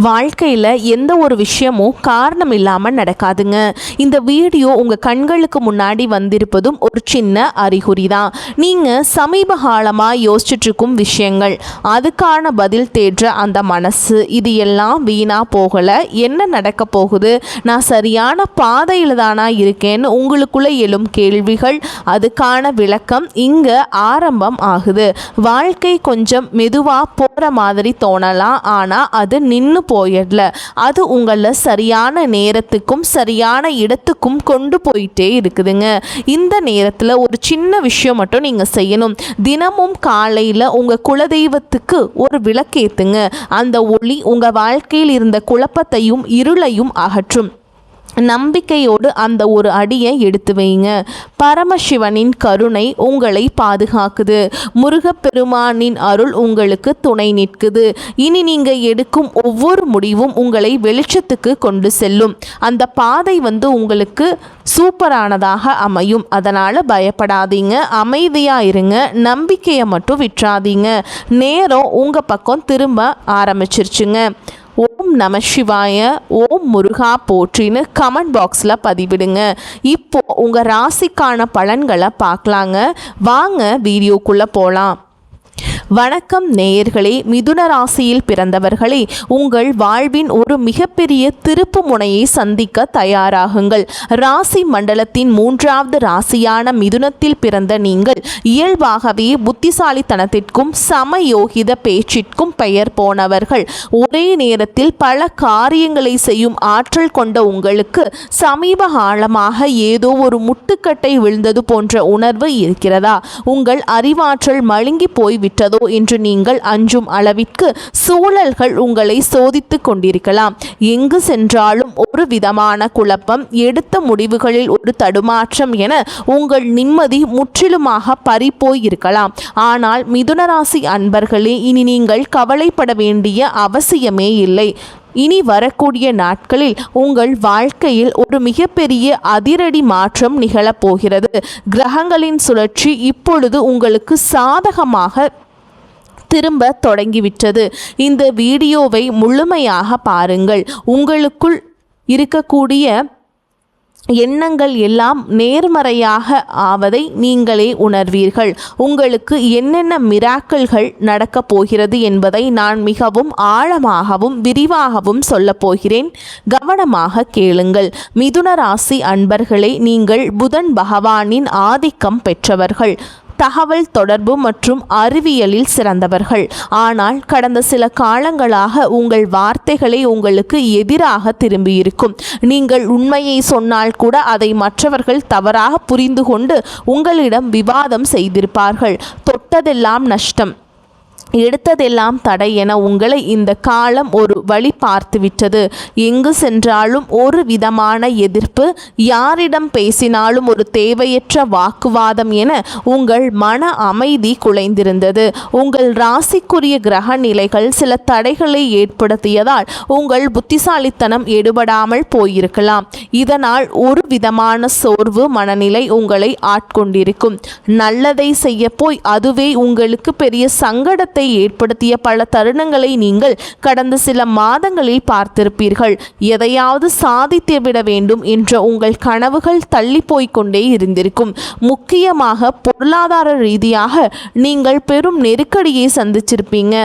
வாழ்க்கையில் எந்த ஒரு விஷயமும் காரணம் இல்லாமல் நடக்காதுங்க. இந்த வீடியோ உங்கள் கண்களுக்கு முன்னாடி வந்திருப்பதும் ஒரு சின்ன அறிகுறி தான். நீங்கள் சமீப காலமாக யோசிச்சுட்ருக்கும் விஷயங்கள், அதுக்கான பதில் தேடுற அந்த மனசு, இது எல்லாம் வீணாக போகலை. என்ன நடக்க போகுது, நான் சரியான பாதையில் தானா இருக்கேன்னு உங்களுக்குள்ளே எழும் கேள்விகள், அதுக்கான விளக்கம் இங்கே ஆரம்பம் ஆகுது. வாழ்க்கை கொஞ்சம் மெதுவாக போகிற மாதிரி தோணலாம், ஆனால் அது நின்று போயிடல. அது உங்களை சரியான நேரத்துக்கும் சரியான இடத்துக்கும் கொண்டு போயிட்டே இருக்குதுங்க. இந்த நேரத்தில் ஒரு சின்ன விஷயம் மட்டும் நீங்கள் செய்யணும். தினமும் காலையில் உங்கள் குலதெய்வத்துக்கு ஒரு விளக்கேத்துங்க. அந்த ஒளி உங்கள் வாழ்க்கையில் இருந்த குழப்பத்தையும் இருளையும் அகற்றும். நம்பிக்கையோடு அந்த ஒரு அடியை எடுத்து வைங்க. பரமசிவனின் கருணை உங்களை பாதுகாக்குது. முருகப்பெருமானின் அருள் உங்களுக்கு துணை நிற்குது. இனி நீங்கள் எடுக்கும் ஒவ்வொரு முடிவும் உங்களை வெளிச்சத்துக்கு கொண்டு செல்லும். அந்த பாதை உங்களுக்கு சூப்பரானதாக அமையும். அதனால் பயப்படாதீங்க, அமைதியாக இருங்க, நம்பிக்கையை மட்டும் விட்டுறாதீங்க. நேரம் உங்கள் பக்கம் திரும்ப ஆரம்பிச்சிருச்சுங்க. ஓம் நம சிவாய, ஓம் முருகா போற்றின்னு கமெண்ட் பாக்ஸில் பதிவிடுங்க. இப்போ உங்கள் ராசிக்கான பலன்களை பார்க்கலாங்க. வாங்க வீடியோக்குள்ளே போகலாம். வணக்கம் நேயர்களே, மிதுன ராசியில் பிறந்தவர்களே, உங்கள் வாழ்வின் ஒரு மிகப்பெரிய திருப்பு முனையை சந்திக்க தயாராகுங்கள். ராசி மண்டலத்தின் 3வது ராசியான மிதுனத்தில் பிறந்த நீங்கள் இயல்பாகவே புத்திசாலித்தனத்திற்கும் சமயோகித பேச்சிற்கும் பெயர் போனவர்கள். ஒரே நேரத்தில் பல காரியங்களை செய்யும் ஆற்றல் கொண்ட உங்களுக்கு சமீப காலமாக ஏதோ ஒரு முட்டுக்கட்டை விழுந்தது போன்ற உணர்வு இருக்கிறதா? உங்கள் அறிவாற்றல் மழுங்கி போய்விட்டதோ என்று நீங்கள் அஞ்சும் அளவிற்கு சூழல்கள் உங்களை சோதித்து கொண்டிருக்கலாம். எங்கு சென்றாலும் ஒரு விதமான குழப்பம், எடுத்த முடிவுகளில் ஒரு தடுமாற்றம் என உங்கள் நிம்மதி முற்றிலுமாக பறிபோயிருக்கலாம். ஆனால் மிதுனராசி அன்பர்களே, இனி நீங்கள் கவலைப்பட வேண்டிய அவசியமே இல்லை. இனி வரக்கூடிய நாட்களில் உங்கள் வாழ்க்கையில் ஒரு மிகப்பெரிய அதிரடி மாற்றம் நிகழப்போகிறது. கிரகங்களின் சுழற்சி இப்பொழுது உங்களுக்கு சாதகமாக திரும்ப தொடங்கிவிட்டது. இந்த வீடியோவை முழுமையாக பாருங்கள். உங்களுக்குள் இருக்கக்கூடிய எண்ணங்கள் எல்லாம் நேர்மறையாக ஆவதை நீங்களே உணர்வீர்கள். உங்களுக்கு என்னென்ன மிராக்கிள்கள் நடக்கப் போகிறது என்பதை நான் மிகவும் ஆழமாகவும் விரிவாகவும் சொல்லப் போகிறேன். கவனமாக கேளுங்கள். மிதுன ராசி அன்பர்களே, நீங்கள் புதன் பகவானின் ஆதிக்கம் பெற்றவர்கள். தகவல் தொடர்பு மற்றும் அறிவியலில் சிறந்தவர்கள். ஆனால் கடந்த சில காலங்களாக உங்கள் வார்த்தைகளை உங்களுக்கு எதிராக திரும்பியிருக்கும். நீங்கள் உண்மையை சொன்னால் கூட அதை மற்றவர்கள் தவறாக புரிந்து கொண்டு உங்களிடம் விவாதம் செய்திருப்பார்கள். தொட்டதெல்லாம் நஷ்டம், எடுத்ததெல்லாம் தடை என உங்களை இந்த காலம் ஒரு வழி பார்த்துவிட்டது. எங்கு சென்றாலும் ஒரு விதமான எதிர்ப்பு, யாரிடம் பேசினாலும் ஒரு தேவையற்ற வாக்குவாதம் என உங்கள் மன அமைதி குலைந்திருந்தது. உங்கள் ராசிக்குரிய கிரக நிலைகள் சில தடைகளை ஏற்படுத்தியதால் உங்கள் புத்திசாலித்தனம் எடுபடாமல் போயிருக்கலாம். இதனால் ஒரு விதமான சோர்வு மனநிலை உங்களை ஆட்கொண்டிருக்கும். நல்லதை செய்ய போய் அதுவே உங்களுக்கு பெரிய சங்கடத்தை ஏற்படுத்திய பல தருணங்களை நீங்கள் கடந்த சில மாதங்களில் பார்த்திருப்பீர்கள். எதையாவது சாதித்துவிட வேண்டும் என்ற உங்கள் கனவுகள் தள்ளி போய்கொண்டே இருந்திருக்கும். முக்கியமாக பொருளாதார ரீதியாக நீங்கள் பெரும் நெருக்கடியை சந்திச்சிருப்பீங்க.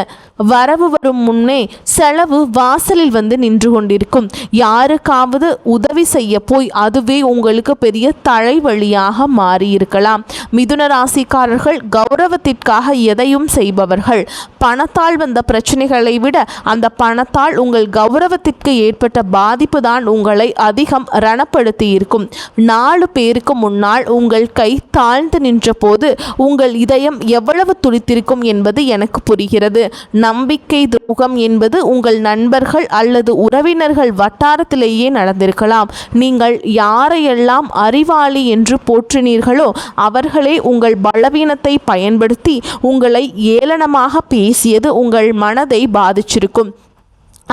வரவு வரும் முன்னே செலவு வாசலில் நின்று கொண்டிருக்கும். யாருக்காவது உதவி செய்ய போய் அதுவே உங்களுக்கு பெரிய தலைவலியாக மாறியிருக்கலாம். மிதுன ராசிக்காரர்கள் கௌரவத்திற்காக எதையும் செய்பவர்கள். பணத்தால் வந்த பிரச்சனைகளை விட அந்த பணத்தால் உங்கள் கௌரவத்திற்கு ஏற்பட்ட பாதிப்பு தான் உங்களை அதிகம் ரணப்படுத்தி இருக்கும். 4 பேருக்கு முன்னால் உங்கள் கை தாழ்ந்து நின்ற போது உங்கள் இதயம் எவ்வளவு துடித்திருக்கும் என்பது எனக்கு புரிகிறது. நம்பிக்கை துரோகம் என்பது உங்கள் நண்பர்கள் அல்லது உறவினர்கள் வட்டாரத்திலேயே நடந்திருக்கலாம். நீங்கள் யாரையெல்லாம் அறிவாளி என்று போற்றினீர்களோ அவர்களே உங்கள் பலவீனத்தை பயன்படுத்தி உங்களை ஏளனமாக பேசியது உங்கள் மனதை பாதிச்சிருக்கும்.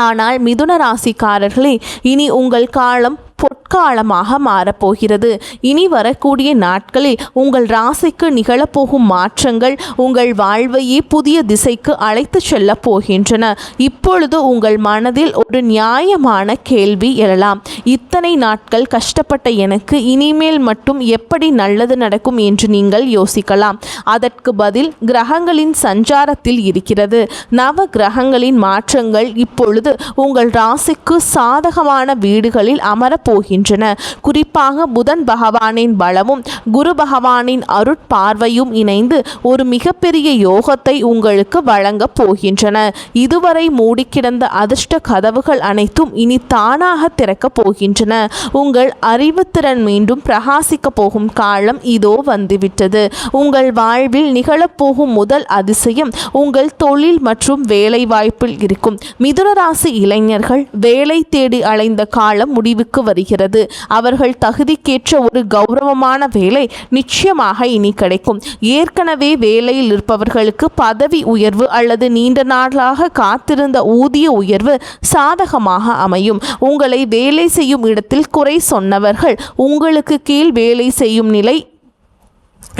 ஆனால் மிதுன ராசிக்காரர்களே, இனி உங்கள் காலம் பொற்காலமாக மாறப்போகிறது. இனி வரக்கூடிய நாட்களில் உங்கள் ராசிக்கு நிகழப்போகும் மாற்றங்கள் உங்கள் வாழ்வையே புதிய திசைக்கு அழைத்து செல்ல போகின்றன. இப்பொழுது உங்கள் மனதில் ஒரு நியாயமான கேள்வி எழலாம். இத்தனை நாட்கள் கஷ்டப்பட்ட எனக்கு இனிமேல் மட்டும் எப்படி நல்லது நடக்கும் என்று நீங்கள் யோசிக்கலாம். அதற்கு பதில் கிரகங்களின் சஞ்சாரத்தில் இருக்கிறது. நவ கிரகங்களின் மாற்றங்கள் இப்பொழுது உங்கள் ராசிக்கு சாதகமான வீடுகளில் அமரப்போகின்றன. குறிப்பாக புதன் பகவானின் பலமும் குரு பகவானின் அருட்பார்வையும் இணைந்து ஒரு மிகப்பெரிய யோகத்தை உங்களுக்கு வழங்கப் போகின்றன. இதுவரை மூடி கிடந்த அதிர்ஷ்ட கதவுகள் அனைத்தும் இனி தானாக திறக்கப் போகின்றன. உங்கள் அறிவுத்திறன் மீண்டும் பிரகாசிக்க போகும் காலம் இதோ வந்துவிட்டது. உங்கள் வாழ்வில் நிகழப்போகும் முதல் அதிசயம் உங்கள் தொழில் மற்றும் வேலை வாய்ப்பில் இருக்கும். மிதுன ராசி இளைஞர்கள் வேலை தேடி அலைந்த காலம் முடிவுக்கு வருகிறது. அவர்கள் தகுதிக்கேற்ற ஒரு கௌரவமான வேலை நிச்சயமாக இனி கிடைக்கும். ஏற்கனவே வேலையில் இருப்பவர்களுக்கு பதவி உயர்வு அல்லது நீண்ட நாளாக காத்திருந்த ஊதிய உயர்வு சாதகமாக அமையும். உங்களை வேலை செய்யும் இடத்தில் குறை சொன்னவர்கள் உங்களுக்கு கீழ் வேலை செய்யும் நிலை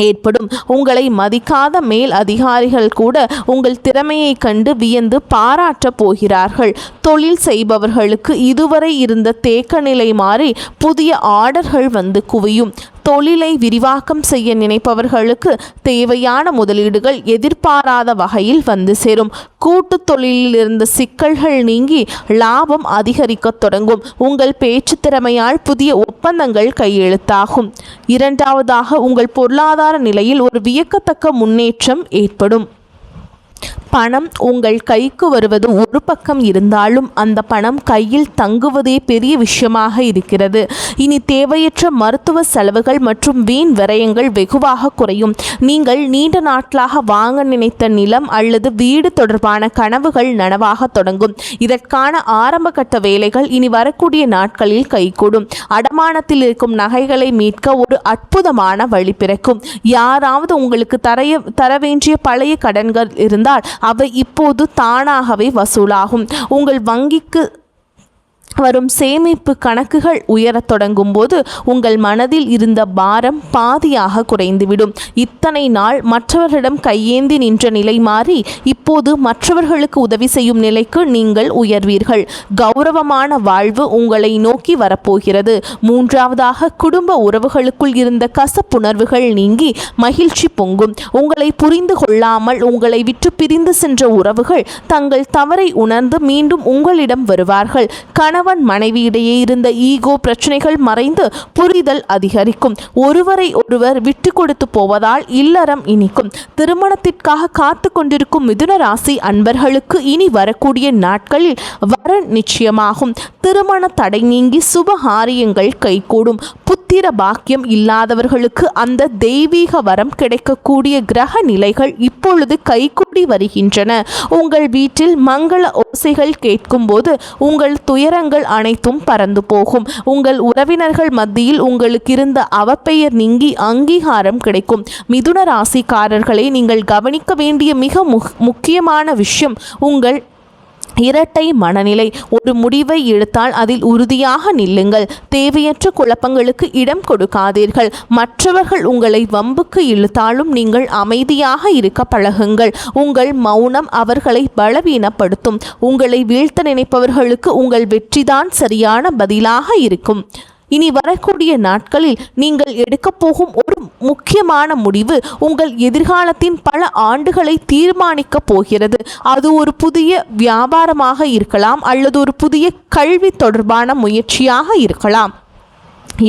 ஏற்படும். உங்களை மதிக்காத மேல் அதிகாரிகள் கூட உங்கள் திறமையை கண்டு வியந்து பாராட்டப் போகிறார்கள். தொழில் செய்பவர்களுக்கு இதுவரை இருந்த தேக்க நிலை மாறி புதிய ஆர்டர்கள் வந்து குவியும். தொழிலை விரிவாக்கம் செய்ய நினைப்பவர்களுக்கு தேவையான முதலீடுகள் எதிர்பாராத வகையில் வந்து சேரும். கூட்டு தொழிலில் இருந்த சிக்கல்கள் நீங்கி லாபம் அதிகரிக்க தொடங்கும். உங்கள் பேச்சு திறமையால் புதிய ஒப்பந்தங்கள் கையெழுத்தாகும். இரண்டாவதாக, உங்கள் பொருளாதார நிலையில் ஒரு வியக்கத்தக்க முன்னேற்றம் ஏற்படும். பணம் உங்கள் கைக்கு வருவது ஒரு பக்கம் இருந்தாலும் அந்த பணம் கையில் தங்குவதே பெரிய விஷயமாக இருக்கிறது. இனி தேவையற்ற மருத்துவ செலவுகள் மற்றும் வீண் விரயங்கள் வெகுவாக குறையும். நீங்கள் நீண்ட நாட்களாக வாங்க நினைத்த நிலம் அல்லது வீடு தொடர்பான கனவுகள் நனவாக தொடங்கும். இதற்கான ஆரம்ப கட்ட வேலைகள் இனி வரக்கூடிய நாட்களில் கைகூடும். அடமானத்தில் இருக்கும் நகைகளை மீட்க ஒரு அற்புதமான வழி பிறக்கும். யாராவது உங்களுக்கு தர வேண்டிய பழைய கடன்கள் இருந்தால் அவை இப்போது தானாகவே வசூலாகும். உங்கள் வங்கிக்கு வரும் சேமிப்பு கணக்குகள் உயரத் தொடங்கும் போது உங்கள் மனதில் இருந்த பாரம் பாதியாக குறைந்துவிடும். இத்தனை நாள் மற்றவர்களிடம் கையேந்தி நின்ற நிலை மாறி இப்போது மற்றவர்களுக்கு உதவி செய்யும் நிலைக்கு நீங்கள் உயர்வீர்கள். கௌரவமான வாழ்வு உங்களை நோக்கி வரப்போகிறது. மூன்றாவதாக, குடும்ப உறவுகளுக்குள் இருந்த கசப்புணர்வுகள் நீங்கி மகிழ்ச்சி பொங்கும். உங்களை புரிந்து கொள்ளாமல் உங்களை விட்டு பிரிந்து சென்ற உறவுகள் தங்கள் தவறை உணர்ந்து மீண்டும் உங்களிடம் வருவார்கள். கணவன் மனைவியிடையே இருந்த ஈகோ பிரச்சனைகள் மறைந்து புரிதல் அதிகரிக்கும். ஒருவரை ஒருவர் விட்டு கொடுத்து போவதால் இல்லறம் இனிக்கும். திருமணத்திற்காக காத்து கொண்டிருக்கும் மிதுன ராசி அன்பர்களுக்கு இனி வரக்கூடிய நாட்களில் வரன் நிச்சயமாகும். திருமண தடை நீங்கி சுபகாரியங்கள் கைகூடும். புத்திர பாக்கியம் இல்லாதவர்களுக்கு அந்த தெய்வீக வரம் கிடைக்கக்கூடிய கிரக நிலைகள் இப்பொழுது கைகூடி வருகின்றன. உங்கள் வீட்டில் மங்கள ஓசைகள் கேட்கும் போது உங்கள் துயரங்கள் அனைத்தும் பறந்து போகும். உங்கள் உறவினர்கள் மத்தியில் உங்களுக்கு இருந்த அவப்பெயர் நீங்கி அங்கீகாரம் கிடைக்கும். மிதுன ராசிக்காரர்களை நீங்கள் கவனிக்க வேண்டிய மிக முக்கியமான விஷயம் உங்கள் இரட்டை மனநிலை. ஒரு முடிவை எடுத்தால் அதில் உறுதியாக நில்லுங்கள். தேவையற்ற குழப்பங்களுக்கு இடம் கொடுக்காதீர்கள். மற்றவர்கள் உங்களை வம்புக்கு இழுத்தாலும் நீங்கள் அமைதியாக இருக்க பழகுங்கள். உங்கள் மௌனம் அவர்களை பலவீனப்படுத்தும். உங்களை வீழ்த்த நினைப்பவர்களுக்கு உங்கள் வெற்றிதான் சரியான பதிலாக இருக்கும். இனி வரக்கூடிய நாட்களில் நீங்கள் எடுக்கப் போகும் ஒரு முக்கியமான முடிவு உங்கள் எதிர்காலத்தின் பல ஆண்டுகளை தீர்மானிக்கப் போகிறது. அது ஒரு புதிய வியாபாரமாக இருக்கலாம் அல்லது ஒரு புதிய கல்வி தொடர்பான முயற்சியாக இருக்கலாம்.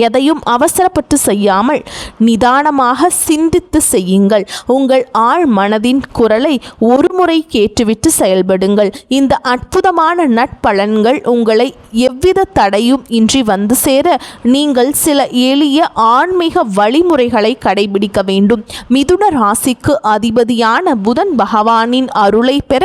எதையும் அவசரப்பட்டு செய்யாமல் நிதானமாக சிந்தித்து செய்யுங்கள். உங்கள் ஆழ் மனதின் குரலை ஒருமுறை கேட்டுவிட்டு செயல்படுங்கள். இந்த அற்புதமான நட்பலன்கள் உங்களை எவ்வித தடையும் இன்றி வந்து சேர நீங்கள் சில எளிய ஆன்மீக வழிமுறைகளை கடைபிடிக்க வேண்டும். மிதுன ராசிக்கு அதிபதியான புதன் பகவானின் அருளை பெற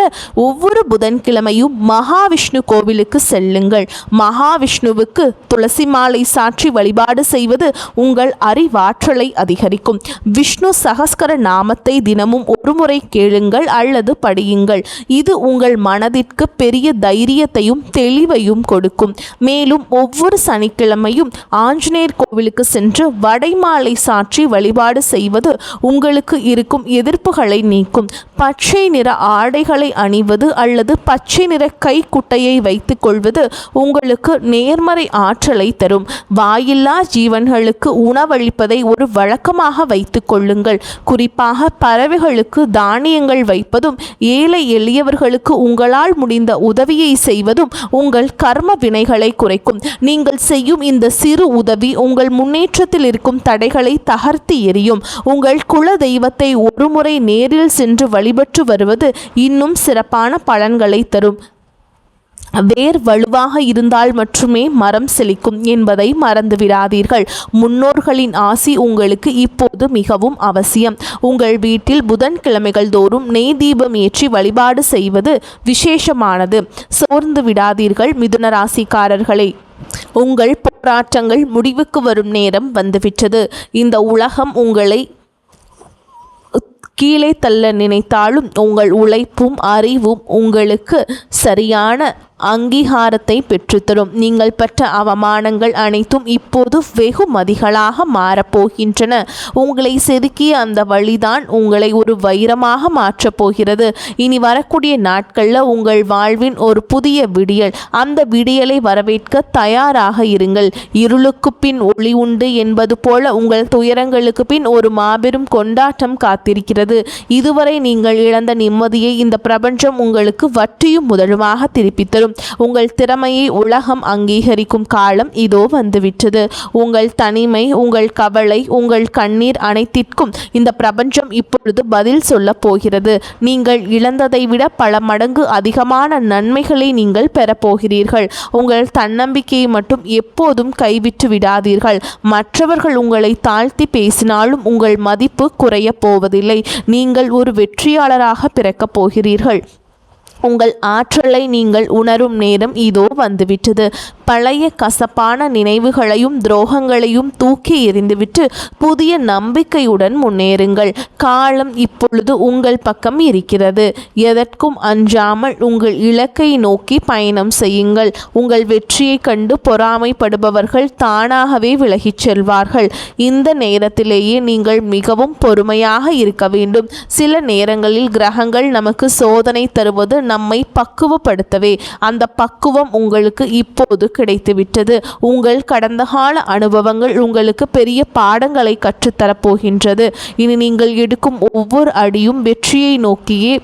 ஒவ்வொரு புதன்கிழமையும் மகாவிஷ்ணு கோவிலுக்கு செல்லுங்கள். மகாவிஷ்ணுவுக்கு துளசி மாலை சாற்றி வழிபாடு வழிபாடு செய்வது உங்கள் அறிவாற்றலை அதிகரிக்கும். விஷ்ணு சகஸ்கர நாமத்தை தினமும் ஒருமுறை கேளுங்கள் அல்லது படியுங்கள். இது உங்கள் மனதிற்கு பெரிய தைரியத்தையும் தெளிவையும் கொடுக்கும். மேலும் ஒவ்வொரு சனிக்கிழமையும் ஆஞ்சநேயர் கோவிலுக்கு சென்று வடைமாலை சாற்றி வழிபாடு செய்வது உங்களுக்கு இருக்கும் எதிர்ப்புகளை நீக்கும். பச்சை நிற ஆடைகளை அணிவது அல்லது பச்சை நிற கைக்குட்டையை வைத்துக் கொள்வது உங்களுக்கு நேர்மறை ஆற்றலை தரும். வாயில்லா ஜீவன்களுக்கு உணவளிப்பதை ஒரு வழக்கமாக வைத்துக் கொள்ளுங்கள். குறிப்பாக பறவைகளுக்கு தானியங்கள் வைப்பதும் ஏழை எளியவர்களுக்கு உங்களால் முடிந்த உதவியை செய்வதும் உங்கள் கர்ம வினைகளை குறைக்கும். நீங்கள் செய்யும் இந்த சிறு உதவி உங்கள் முன்னேற்றத்தில் இருக்கும் தடைகளை தகர்த்து எறியும். உங்கள் குல தெய்வத்தை ஒருமுறை நேரில் சென்று வழிபட்டு வருவது இன்னும் சிறப்பான பலன்களை தரும். வேர் வலுவாக இருந்தால் மட்டுமே மரம் செழிக்கும் என்பதை மறந்துவிடாதீர்கள். முன்னோர்களின் ஆசி உங்களுக்கு இப்போது மிகவும் அவசியம். உங்கள் வீட்டில் புதன்கிழமைகள் தோறும் நெய் தீபம் ஏற்றி வழிபாடு செய்வது விசேஷமானது. சோர்ந்து விடாதீர்கள் மிதுன ராசிக்காரர்களே. உங்கள் போராட்டங்கள் முடிவுக்கு வரும் நேரம் வந்துவிட்டது. இந்த உலகம் உங்களை கீழே தள்ள நினைத்தாலும் உங்கள் உழைப்பும் அறிவும் உங்களுக்கு சரியான அங்கீகாரத்தை பெற்றுத்தரும். நீங்கள் பெற்ற அவமானங்கள் அனைத்தும் இப்போது வெகுமதிகளாக மாறப்போகின்றன. உங்களை செதுக்கிய அந்த வழிதான் உங்களை ஒரு வைரமாக மாற்றப் போகிறது. இனி வரக்கூடிய நாட்களில் உங்கள் வாழ்வின் ஒரு புதிய விடியல். அந்த விடியலை வரவேற்க தயாராக இருங்கள். இருளுக்கு பின் ஒளி உண்டு என்பது போல உங்கள் துயரங்களுக்கு பின் ஒரு மாபெரும் கொண்டாட்டம் காத்திருக்கிறது. இதுவரை நீங்கள் இழந்த நிம்மதியை இந்த பிரபஞ்சம் உங்களுக்கு வட்டியும் முதலுமாக திருப்பித் தரும். உங்கள் திறமையை உலகம் அங்கீகரிக்கும் காலம் இதோ வந்துவிட்டது. உங்கள் தனிமை, உங்கள் கவலை, உங்கள் கண்ணீர் அனைத்திற்கும் இந்த பிரபஞ்சம் இப்பொழுது பதில் சொல்ல போகிறது. நீங்கள் இழந்ததை விட பல மடங்கு அதிகமான நன்மைகளை நீங்கள் பெறப்போகிறீர்கள். உங்கள் தன்னம்பிக்கையை மட்டும் எப்போதும் கைவிட்டு விடாதீர்கள். மற்றவர்கள் உங்களை தாழ்த்தி பேசினாலும் உங்கள் மதிப்பு குறைய போவதில்லை. நீங்கள் ஒரு வெற்றியாளராக பிறக்கப் போகிறீர்கள். உங்கள் ஆற்றலை நீங்கள் உணரும் நேரம் இதோ வந்துவிட்டது. பழைய கசப்பான நினைவுகளையும் துரோகங்களையும் தூக்கி எறிந்துவிட்டு புதிய நம்பிக்கையுடன் முன்னேறுங்கள். காலம் இப்பொழுது உங்கள் பக்கம் இருக்கிறது. எதற்கும் அஞ்சாமல் உங்கள் இலக்கை நோக்கி பயணம் செய்யுங்கள். உங்கள் வெற்றியை கண்டு பொறாமைப்படுபவர்கள் தானாகவே விலகிச் செல்வார்கள். இந்த நேரத்திலேயே நீங்கள் மிகவும் பொறுமையாக இருக்க வேண்டும். சில நேரங்களில் கிரகங்கள் நமக்கு சோதனை தருவது நம்மை பக்குவப்படுத்தவே. அந்த பக்குவம் உங்களுக்கு இப்போது கிடைத்துவிட்டது. உங்கள் கடந்த கால அனுபவங்கள் உங்களுக்கு பெரிய பாடங்களை கற்றுத்தரப்போகின்றது. இனி நீங்கள் எடுக்கும் ஒவ்வொரு அடியும் வெற்றியை நோக்கியே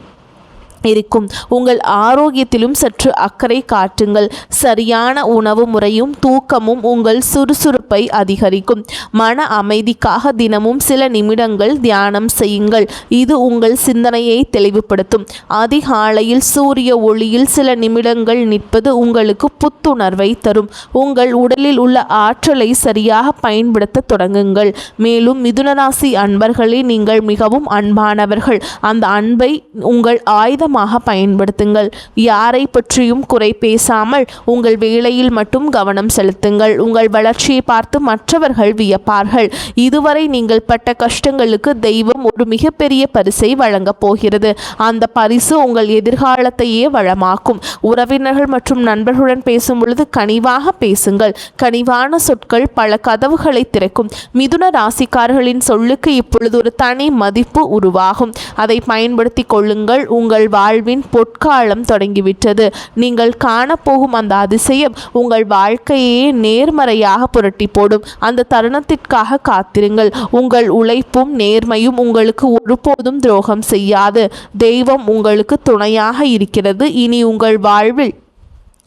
இருக்கும். உங்கள் ஆரோக்கியத்திலும் சற்று அக்கறை காட்டுங்கள். சரியான உணவு முறையும் தூக்கமும் உங்கள் சுறுசுறுப்பை அதிகரிக்கும். மன அமைதிக்காக தினமும் சில நிமிடங்கள் தியானம் செய்யுங்கள். இது உங்கள் சிந்தனையை தெளிவுபடுத்தும். அதிகாலையில் சூரிய ஒளியில் சில நிமிடங்கள் நிற்பது உங்களுக்கு புத்துணர்வை தரும். உங்கள் உடலில் உள்ள ஆற்றலை சரியாக பயன்படுத்த தொடங்குங்கள். மேலும் மிதுனராசி அன்பர்களே, நீங்கள் மிகவும் அன்பானவர்கள். அந்த அன்பை உங்கள் ஆயுதம் பயன்படுத்துங்கள். யாரை பற்றியும் குறை பேசாமல் உங்கள் வேலையில் மட்டும் கவனம் செலுத்துங்கள். உங்கள் வளர்ச்சியை பார்த்து மற்றவர்கள் வியப்பார்கள். இதுவரை நீங்கள் பட்ட கஷ்டங்களுக்கு தெய்வம் ஒரு மிகப்பெரிய பரிசை வழங்கப் போகிறது. அந்த பரிசு உங்கள் எதிர்காலத்தையே வளமாக்கும். உறவினர்கள் மற்றும் நண்பர்களுடன் பேசும் பொழுது கனிவாக பேசுங்கள். கனிவான சொற்கள் பல கதவுகளை திறக்கும். மிதுன ராசிக்காரர்களின் சொல்லுக்கு இப்பொழுது ஒரு தனி மதிப்பு உருவாகும். அதை பயன்படுத்தி கொள்ளுங்கள். உங்கள் வாழ்வின் பொற்காலம் தொடங்கிவிட்டது. நீங்கள் காணப்போகும் அந்த அதிசயம் உங்கள் வாழ்க்கையே நேர்மறையாக புரட்டி போடும். அந்த தருணத்திற்காக காத்திருங்கள். உங்கள் உழைப்பும் நேர்மையும் உங்களுக்கு ஒருபோதும் துரோகம் செய்யாது. தெய்வம் உங்களுக்கு துணையாக இருக்கிறது. இனி உங்கள் வாழ்வில்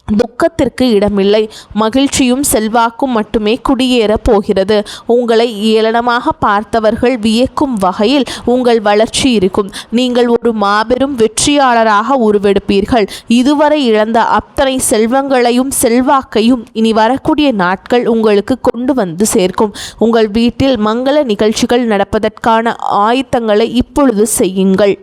துக்கத்திற்கு இடமில்லை. மகிழ்ச்சியும் செல்வாக்கும் மட்டுமே குடியேற போகிறது. உங்களை ஏளனமாக பார்த்தவர்கள் வியக்கும் வகையில் உங்கள் வளர்ச்சி இருக்கும். நீங்கள் ஒரு மாபெரும் வெற்றியாளராக உருவெடுப்பீர்கள். இதுவரை இழந்த அத்தனை செல்வங்களையும் செல்வாக்கையும் இனி வரக்கூடிய நாட்கள் உங்களுக்கு கொண்டு வந்து சேர்க்கும். உங்கள் வீட்டில் மங்கள நிகழ்ச்சிகள் நடப்பதற்கான ஆயத்தங்களை இப்பொழுது செய்யுங்கள்.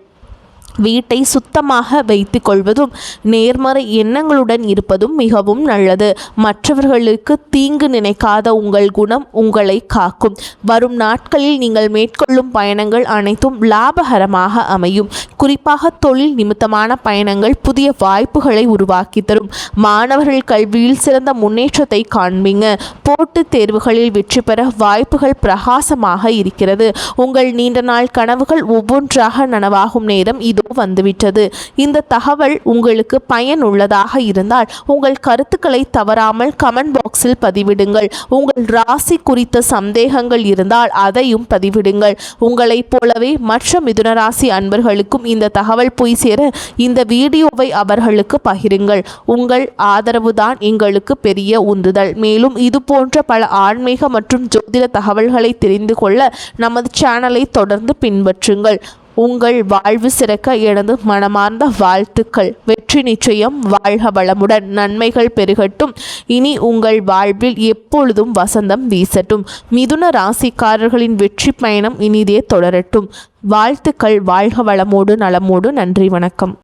வீட்டை சுத்தமாக வைத்து கொள்வதும் நேர்மறை எண்ணங்களுடன் இருப்பதும் மிகவும் நல்லது. மற்றவர்களுக்கு தீங்கு நினைக்காத உங்கள் குணம் உங்களை காக்கும். வரும் நாட்களில் நீங்கள் மேற்கொள்ளும் பயணங்கள் அனைத்தும் லாபகரமாக அமையும். குறிப்பாக தொழில் நிமித்தமான பயணங்கள் புதிய வாய்ப்புகளை உருவாக்கி தரும். மாணவர்கள் கல்வியில் சிறந்த முன்னேற்றத்தை காண்பீங்க. போட்டித் தேர்வுகளில் வெற்றி பெற வாய்ப்புகள் பிரகாசமாக இருக்கிறது. உங்கள் நீண்ட நாள் கனவுகள் ஒவ்வொன்றாக நனவாகும் நேரம் இதோ வந்துவிட்டது. இந்த தகவல் உங்களுக்கு பயனுள்ளதாக இருந்தால் உங்கள் கருத்துக்களை தவறாமல் கமெண்ட் பாக்ஸில் பதிவிடுங்கள். உங்கள் ராசி குறித்த சந்தேகங்கள் இருந்தால் அதையும் பதிவிடுங்கள். உங்களைப் போலவே மற்ற மிதுன ராசி அன்பர்களுக்கும் இந்த தகவல் போய் சேர இந்த வீடியோவை அவர்களுக்கு பகிருங்கள். உங்கள் ஆதரவு தான் எங்களுக்கு பெரிய உந்துதல். மேலும் இது போன்ற பல ஆன்மீக மற்றும் ஜோதிட தகவல்களை தெரிந்து கொள்ள நமது சேனலை தொடர்ந்து பின்பற்றுங்கள். உங்கள் வாழ்வு சிறக்க எனது மனமார்ந்த வாழ்த்துக்கள். வெற்றி நிச்சயம். வாழ்க வளமுடன். நன்மைகள் பெருகட்டும். இனி உங்கள் வாழ்வில் எப்பொழுதும் வசந்தம் வீசட்டும். மிதுன ராசிக்காரர்களின் வெற்றி பயணம் இனிதே தொடரட்டும். வாழ்த்துக்கள். வாழ்க வளமோடு நலமோடு. நன்றி, வணக்கம்.